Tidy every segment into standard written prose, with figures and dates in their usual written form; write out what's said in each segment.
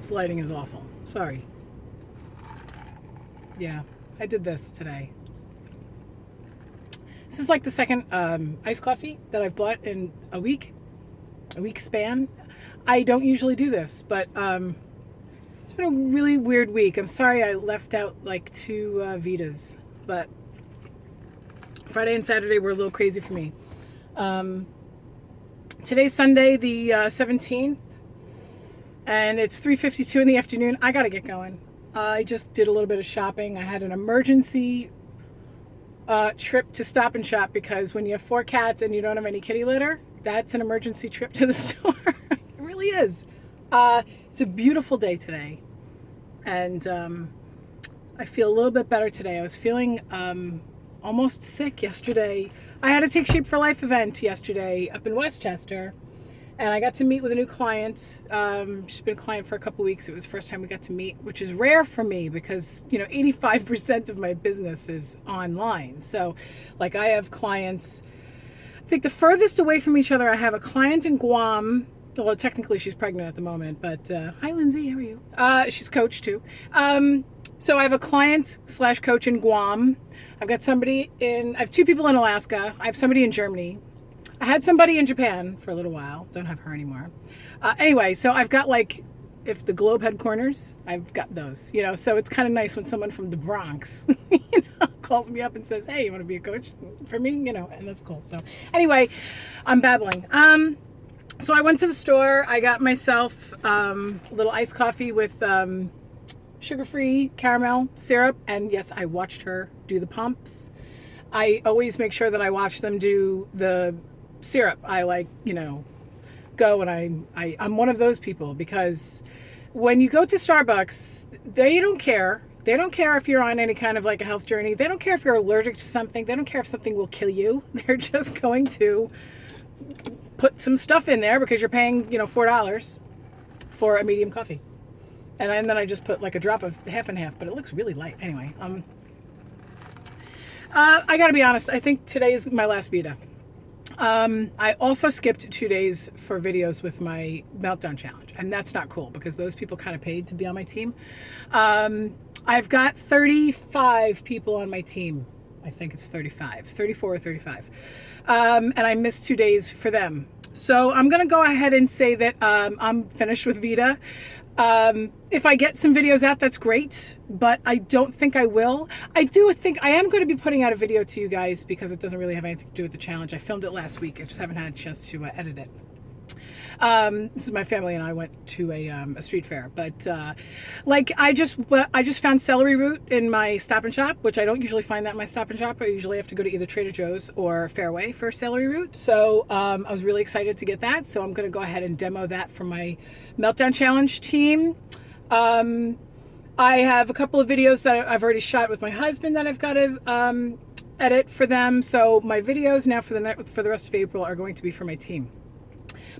This lighting is awful. Sorry. Yeah, I did this today. This is like the second iced coffee that I've bought in a week span. I don't usually do this, but it's been a really weird week. I'm sorry I left out like 2 Vedas, but Friday and Saturday were a little crazy for me. Today's Sunday, the 17th, and it's 3:52 in the afternoon. I gotta get going. I just did a little bit of shopping. I had an emergency trip to Stop and Shop because when you have 4 cats and you don't have any kitty litter, that's an emergency trip to the store. It really is. It's a beautiful day today, and I feel a little bit better today. I was feeling almost sick yesterday. I had a Take Shape for Life event yesterday up in Westchester, and I got to meet with a new client. She's been a client for a couple weeks. It was the first time we got to meet, which is rare for me because, 85% of my business is online. So, like, I have clients, I think the furthest away from each other, I have a client in Guam. Well, technically she's pregnant at the moment, but hi, Lindsay, how are you? She's coach too. So I have a client/coach in Guam. I have 2 people in Alaska. I have somebody in Germany. I had somebody in Japan for a little while. Don't have her anymore. Anyway, so I've got, like, if the globe had corners, I've got those, so it's kind of nice when someone from the Bronx, calls me up and says, hey, you want to be a coach for me? And that's cool. So anyway, I'm babbling. So I went to the store. I got myself a little iced coffee with sugar-free caramel syrup. And yes, I watched her do the pumps. I always make sure that I watch them do the syrup. I go and I'm one of those people, because when you go to Starbucks, they don't care. They don't care if you're on any kind of like a health journey. They don't care if you're allergic to something. They don't care if something will kill you. They're just going to put some stuff in there because you're paying, $4 for a medium coffee. And then I just put like a drop of half and half, but it looks really light. Anyway, I gotta be honest, I think today is my last Veda. I also skipped 2 days for videos with my Meltdown challenge, and that's not cool because those people kind of paid to be on my team. I've got 35 people on my team. I think it's 34 or 35. And I missed 2 days for them. So I'm going to go ahead and say that I'm finished with Veda. If I get some videos out, that's great, but I don't think I will. I do think I am going to be putting out a video to you guys because it doesn't really have anything to do with the challenge. I filmed it last week. I just haven't had a chance to edit it. This is my family and I went to a street fair, but I just found celery root in my Stop and Shop, which I don't usually find that in my Stop and Shop. I usually have to go to either Trader Joe's or Fairway for celery root. So I was really excited to get that. So I'm going to go ahead and demo that for my Meltdown challenge team. I have a couple of videos that I've already shot with my husband that I've got to edit for them. So my videos now for the rest of April are going to be for my team.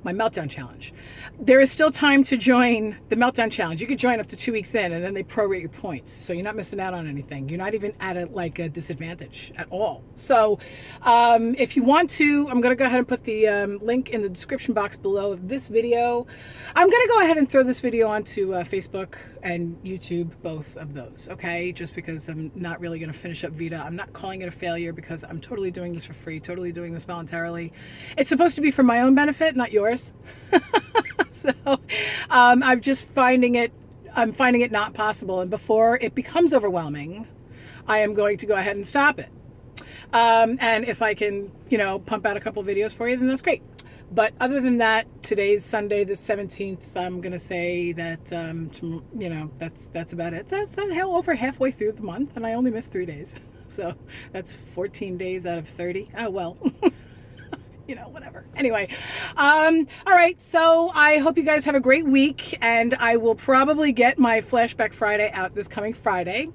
My Meltdown challenge. There is still time to join the Meltdown challenge. You could join up to 2 weeks in, and then they prorate your points, so you're not missing out on anything. You're not even at a disadvantage at all. So if you want to, I'm going to go ahead and put the link in the description box below this video. I'm going to go ahead and throw this video onto Facebook and YouTube, both of those, okay? Just because I'm not really going to finish up Veda. I'm not calling it a failure because I'm totally doing this for free, totally doing this voluntarily. It's supposed to be for my own benefit, not yours. So I'm just finding it not possible, and before it becomes overwhelming, I am going to go ahead and stop it. And if I can, pump out a couple videos for you, then that's great. But other than that, today's Sunday, the 17th. I'm gonna say that that's about it. That's over halfway through the month, and I only missed 3 days, so that's 14 days out of 30. Oh well. Whatever. Anyway, all right, so I hope you guys have a great week, and I will probably get my Flashback Friday out this coming Friday,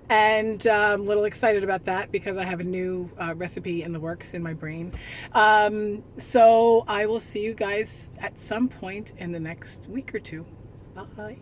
and I'm a little excited about that because I have a new recipe in the works in my brain. So I will see you guys at some point in the next week or two. Bye.